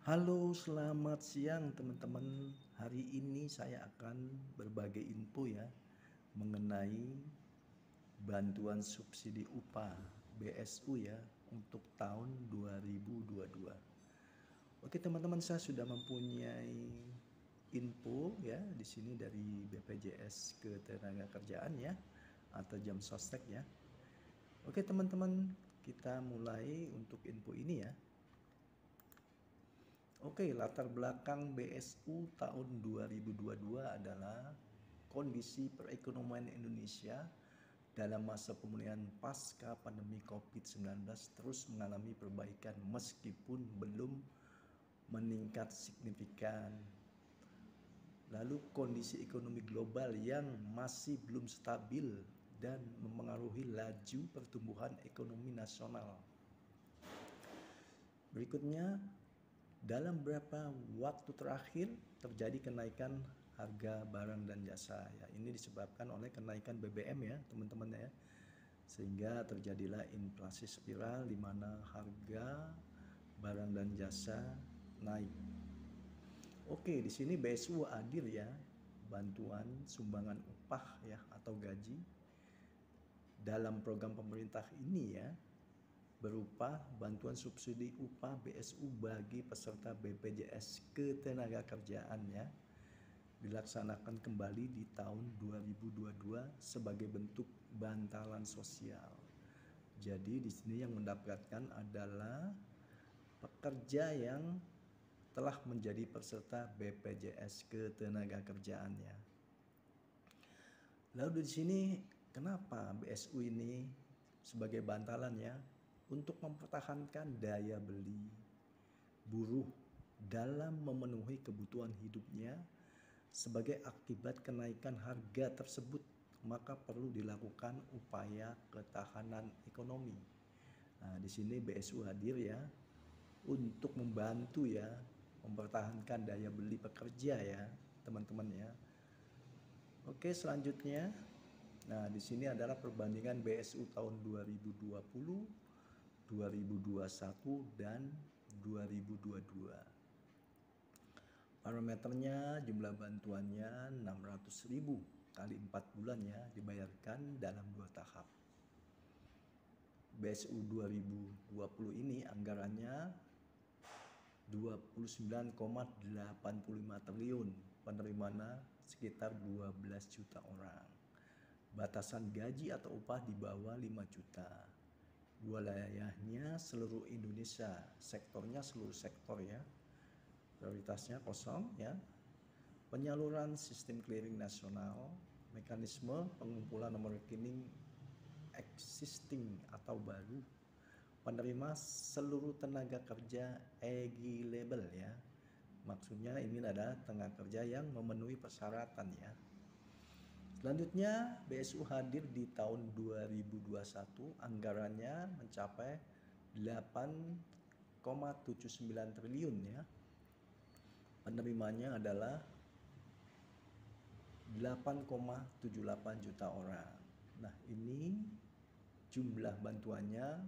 Halo, selamat siang teman-teman. Hari ini saya akan berbagi info ya mengenai bantuan subsidi upah BSU ya untuk tahun 2022. Oke teman-teman, saya sudah mempunyai info ya di sini dari BPJS Ketenagakerjaan ya atau Jam Sostek ya. Oke teman-teman, kita mulai untuk info ini ya. Oke, latar belakang BSU tahun 2022 adalah kondisi perekonomian Indonesia dalam masa pemulihan pasca pandemi COVID-19 terus mengalami perbaikan meskipun belum meningkat signifikan. Lalu kondisi ekonomi global yang masih belum stabil dan memengaruhi laju pertumbuhan ekonomi nasional. Berikutnya, dalam beberapa waktu terakhir terjadi kenaikan harga barang dan jasa ya. Ini disebabkan oleh kenaikan BBM ya, teman-teman ya. Sehingga terjadilah inflasi spiral di mana harga barang dan jasa naik. Oke, di sini BSU hadir ya, bantuan sumbangan upah ya atau gaji dalam program pemerintah ini ya, berupa bantuan subsidi upah BSU bagi peserta BPJS Ketenagakerjaan ya, dilaksanakan kembali di tahun 2022 sebagai bentuk bantalan sosial. Jadi di sini yang mendapatkan adalah pekerja yang telah menjadi peserta BPJS Ketenagakerjaannya. Lalu di sini kenapa BSU ini sebagai bantalan ya untuk mempertahankan daya beli buruh dalam memenuhi kebutuhan hidupnya sebagai akibat kenaikan harga tersebut, maka perlu dilakukan upaya ketahanan ekonomi. Nah, di sini BSU hadir ya untuk membantu ya mempertahankan daya beli pekerja ya, teman-teman ya. Oke, selanjutnya. Nah, di sini adalah perbandingan BSU tahun 2020, 2021 dan 2022. Parameternya jumlah bantuannya 600.000 kali 4 bulan ya, dibayarkan dalam 2 tahap. BSU 2020 ini anggarannya 29,85 triliun, penerimaannya sekitar 12 juta orang. Batasan gaji atau upah di bawah 5 juta. Wilayahnya seluruh Indonesia, sektornya seluruh sektor ya. Prioritasnya kosong ya. Penyaluran sistem clearing nasional, mekanisme pengumpulan nomor rekening existing atau baru, penerima seluruh tenaga kerja eligible ya. Maksudnya ini adalah tenaga kerja yang memenuhi persyaratan ya. Selanjutnya BSU hadir di tahun 2021, anggarannya mencapai 8,79 triliun ya. Penerimanya adalah 8,78 juta orang. Nah, ini jumlah bantuannya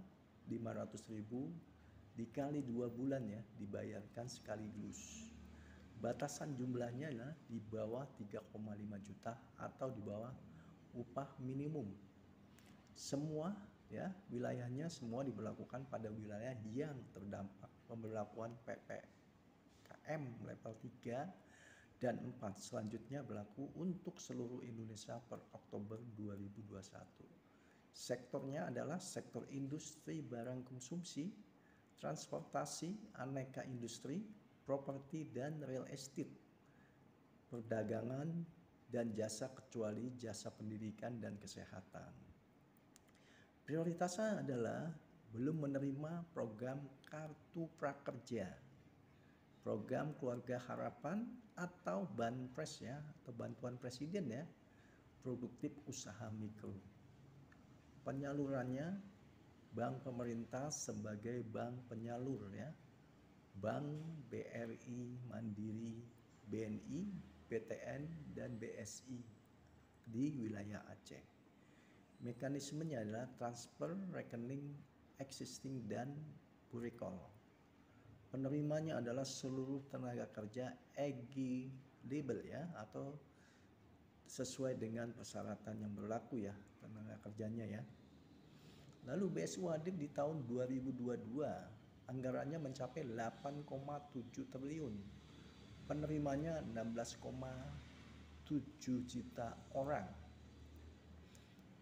500.000 dikali 2 bulan ya, dibayarkan sekaligus. Batasan jumlahnya adalah di bawah 3,5 juta atau di bawah upah minimum. Semua ya, wilayahnya semua diberlakukan pada wilayah yang terdampak pemberlakuan PPKM level 3 dan 4. Selanjutnya berlaku untuk seluruh Indonesia per Oktober 2021. Sektornya adalah sektor industri barang konsumsi, transportasi, aneka industri, properti dan real estate, perdagangan dan jasa kecuali jasa pendidikan dan kesehatan. Prioritasnya adalah belum menerima program Kartu Prakerja, program Keluarga Harapan atau Banpres ya, atau bantuan presiden ya, produktif usaha mikro. Penyalurannya bank pemerintah sebagai bank penyalur ya, Bank BRI, Mandiri, BNI, BTN, dan BSI di wilayah Aceh. Mekanismenya adalah transfer rekening existing dan burekol. Penerimanya adalah seluruh tenaga kerja eligible ya, atau sesuai dengan persyaratan yang berlaku ya tenaga kerjanya ya. Lalu BSU hadir di tahun 2022, anggarannya mencapai 8,7 triliun. Penerimanya 16,7 juta orang.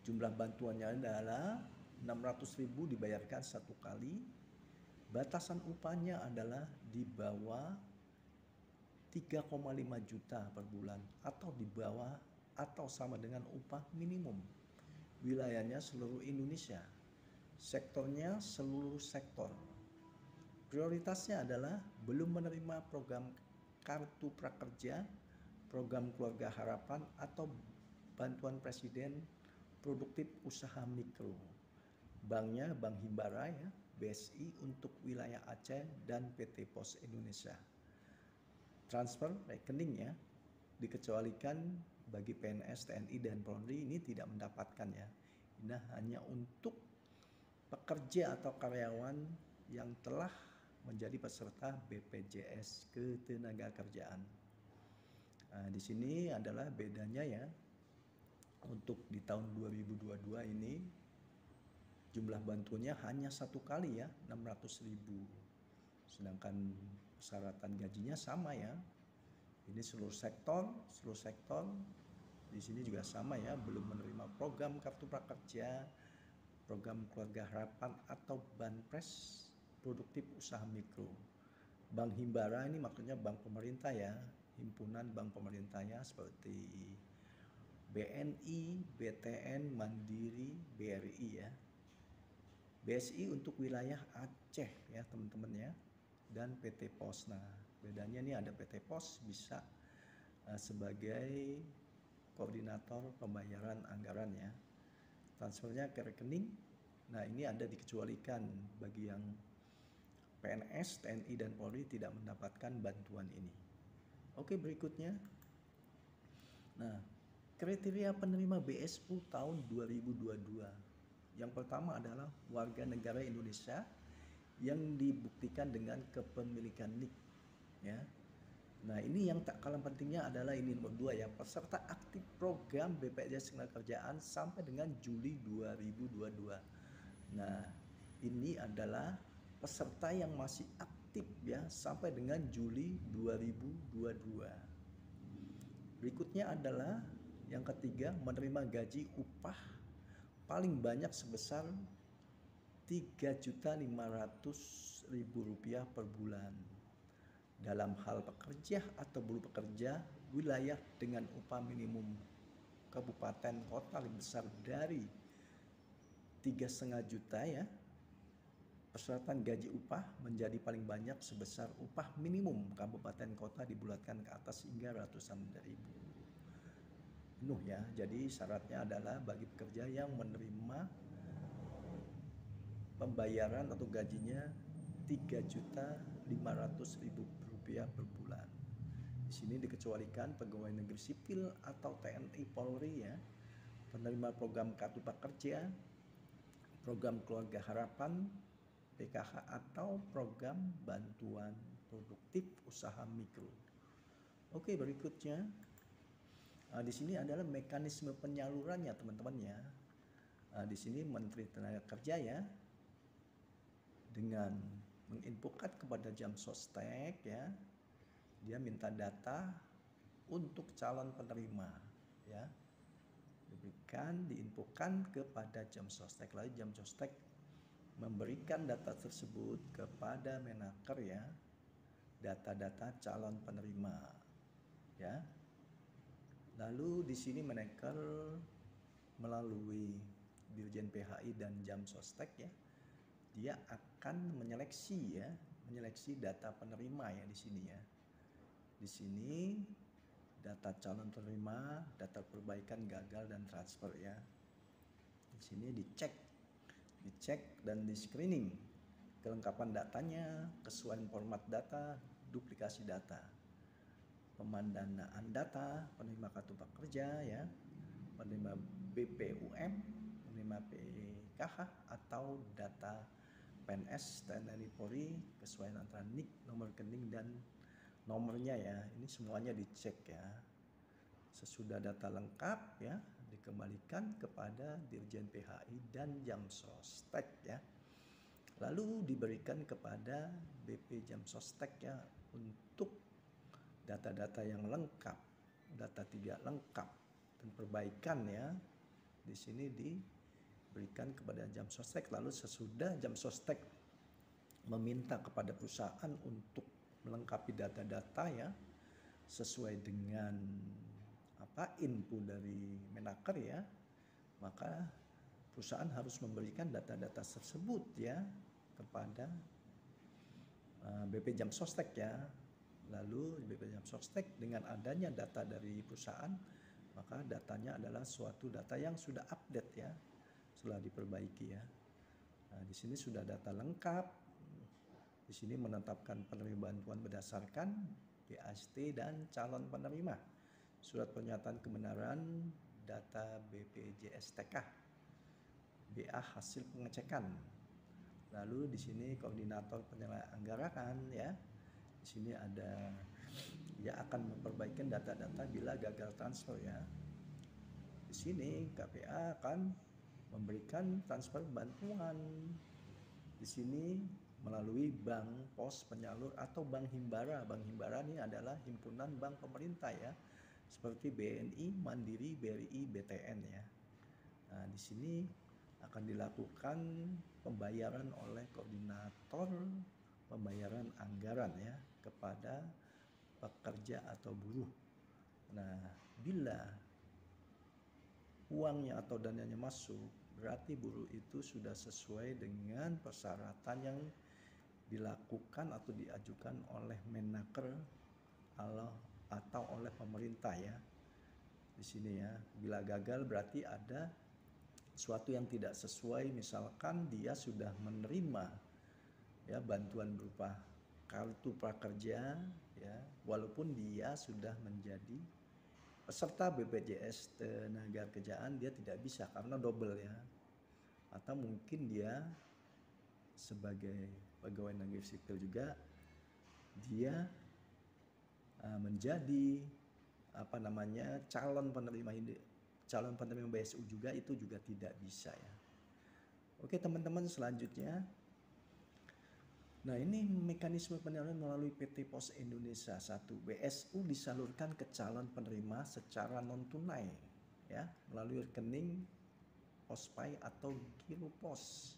Jumlah bantuannya adalah 600.000 dibayarkan satu kali. Batasan upahnya adalah di bawah 3,5 juta per bulan atau di bawah atau sama dengan upah minimum. Wilayahnya seluruh Indonesia. Sektornya seluruh sektor. Prioritasnya adalah belum menerima program Kartu Prakerja, program Keluarga Harapan atau bantuan Presiden Produktif Usaha Mikro. Banknya Bank Himbara ya, BSI untuk wilayah Aceh dan PT Pos Indonesia. Transfer rekening ya dikecualikan bagi PNS, TNI dan Polri ini tidak mendapatkan ya. Ini hanya untuk pekerja atau karyawan yang telah menjadi peserta BPJS Ketenagakerjaan. Nah, di sini adalah bedanya ya. Untuk di tahun 2022 ini jumlah bantuannya hanya satu kali ya, 600.000. Sedangkan persyaratan gajinya sama ya. Ini seluruh sektor di sini juga sama ya, belum menerima program Kartu Prakerja, program Keluarga Harapan atau Banpres Produktif Usaha Mikro. Bank Himbara ini maksudnya bank pemerintah ya, himpunan bank pemerintahnya seperti BNI, BTN, Mandiri, BRI ya. BSI untuk wilayah Aceh ya teman-teman ya, dan PT Pos. Nah bedanya ini ada PT Pos bisa sebagai koordinator pembayaran anggaran ya, transfernya ke rekening. Nah ini ada dikecualikan bagi yang PNS, TNI dan Polri tidak mendapatkan bantuan ini. Oke berikutnya. Nah kriteria penerima BSU tahun 2022. Yang pertama adalah warga negara Indonesia yang dibuktikan dengan kepemilikan NIK ya. Nah ini yang tak kalah pentingnya adalah ini nomor 2 ya, peserta aktif program BPJS Ketenagakerjaan sampai dengan Juli 2022. Nah ini adalah peserta yang masih aktif ya sampai dengan Juli 2022. Berikutnya adalah yang ketiga, menerima gaji upah paling banyak sebesar Rp3.500.000 per bulan. Dalam hal pekerja atau buruh pekerja, wilayah dengan upah minimum kabupaten kota lebih besar dari 3,5 juta ya, persyaratan gaji upah menjadi paling banyak sebesar upah minimum kabupaten kota dibulatkan ke atas hingga ratusan ribu. Penuh ya, jadi syaratnya adalah bagi pekerja yang menerima pembayaran atau gajinya Rp3.500.000 per bulan. Di sini dikecualikan pegawai negeri sipil atau TNI Polri ya, penerima program Kartu Prakerja, program Keluarga Harapan, PKH atau program Bantuan Produktif Usaha Mikro. Oke berikutnya, di sini adalah mekanisme penyalurannya teman-teman ya. Di sini Menteri Tenaga Kerja ya, dengan menginfokan kepada Jamsostek ya, dia minta data untuk calon penerima ya, diinfokan kepada Jamsostek, lalu Jamsostek memberikan data tersebut kepada Menaker ya, data-data calon penerima ya. Lalu di sini Menaker melalui Dirjen PHI dan Jamsostek ya, dia akan menyeleksi data penerima ya di sini ya. Di sini data calon penerima, data perbaikan gagal dan transfer ya. Di sini dicek dan di screening kelengkapan datanya, kesesuaian format data, duplikasi data, pemandanaan data, penerima kartu prakerja ya, penerima BPUM, penerima PKH atau data PNS, TNI Polri, kesesuaian antara NIK, nomor rekening dan nomornya ya. Ini semuanya dicek ya. Sesudah data lengkap ya, dikembalikan kepada Dirjen PHI dan Jamsostek ya. Lalu diberikan kepada BP Jamsostek ya untuk data-data yang lengkap, data tidak lengkap dan perbaikan ya. Di sini diberikan kepada Jamsostek. Lalu sesudah Jamsostek meminta kepada perusahaan untuk melengkapi data-data ya sesuai dengan input dari Menaker ya, maka perusahaan harus memberikan data-data tersebut ya kepada BP Jamsostek ya. Lalu BP Jamsostek dengan adanya data dari perusahaan, maka datanya adalah suatu data yang sudah update ya setelah diperbaiki ya. Nah, di sini sudah data lengkap. Di sini menetapkan penerima bantuan berdasarkan BAST dan calon penerima. Surat pernyataan kebenaran data BPJSTK, BA hasil pengecekan. Lalu di sini koordinator penyelenggara anggaran ya. Di sini ada dia akan memperbaiki data-data bila gagal transfer ya. Di sini KPA akan memberikan transfer bantuan. Di sini melalui bank, pos penyalur atau bank himbara. Bank himbara ini adalah himpunan bank pemerintah ya, seperti BNI, Mandiri, BRI, BTN ya. Nah, di sini akan dilakukan pembayaran oleh koordinator pembayaran anggaran ya kepada pekerja atau buruh. Nah, bila uangnya atau dananya masuk, berarti buruh itu sudah sesuai dengan persyaratan yang dilakukan atau diajukan oleh Menaker atau oleh pemerintah ya. Di sini ya, bila gagal berarti ada suatu yang tidak sesuai, misalkan dia sudah menerima ya bantuan berupa kartu prakerja ya, walaupun dia sudah menjadi peserta BPJS Tenagakerjaan, dia tidak bisa karena double ya. Atau mungkin dia sebagai pegawai negeri sipil juga dia menjadi calon penerima BSU juga, itu juga tidak bisa ya. Oke teman-teman, selanjutnya. Nah, ini mekanisme penyaluran melalui PT Pos Indonesia. 1. BSU disalurkan ke calon penerima secara non tunai ya, melalui rekening Pospay atau Giro Pos.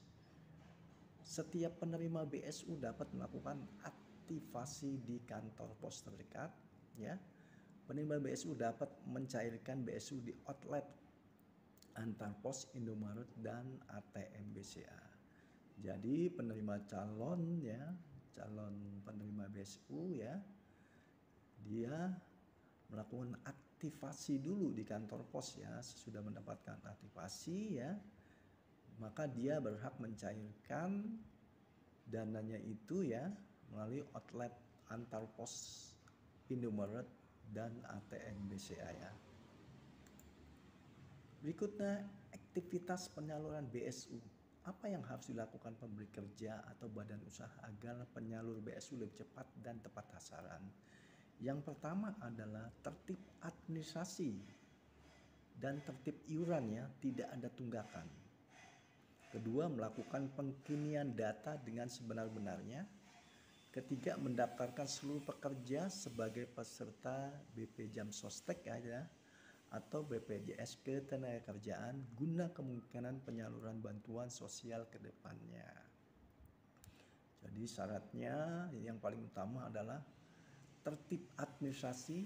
Setiap penerima BSU dapat melakukan aktivasi di kantor pos terdekat ya. Penerima BSU dapat mencairkan BSU di outlet antar pos Indomaret dan ATM BCA. Jadi penerima calon penerima BSU ya, dia melakukan aktivasi dulu di kantor pos ya. Sesudah mendapatkan aktivasi ya, maka dia berhak mencairkan dananya itu ya melalui outlet antar pos Indomaret dan ATM BCA ya. Berikutnya, aktivitas penyaluran BSU. Apa yang harus dilakukan pemberi kerja atau badan usaha agar penyalur BSU lebih cepat dan tepat sasaran? Yang pertama adalah tertib administrasi dan tertib iuran ya, tidak ada tunggakan. Kedua, melakukan pengkinian data dengan sebenar-benarnya. Ketiga, mendaftarkan seluruh pekerja sebagai peserta BP Jamsostek ya, atau BPJS Ketenagakerjaan guna kemungkinan penyaluran bantuan sosial ke depannya. Jadi syaratnya yang paling utama adalah tertib administrasi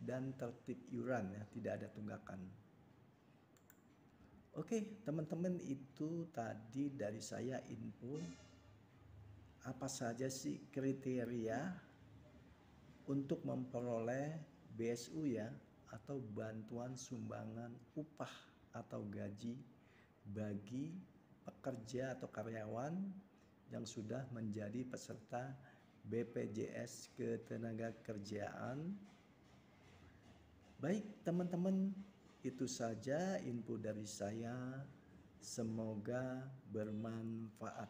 dan tertib iuran ya, tidak ada tunggakan. Oke, teman-teman, itu tadi dari saya info apa saja sih kriteria untuk memperoleh BSU ya, atau bantuan sumbangan upah atau gaji bagi pekerja atau karyawan yang sudah menjadi peserta BPJS Ketenagakerjaan. Baik teman-teman, itu saja info dari saya. Semoga bermanfaat.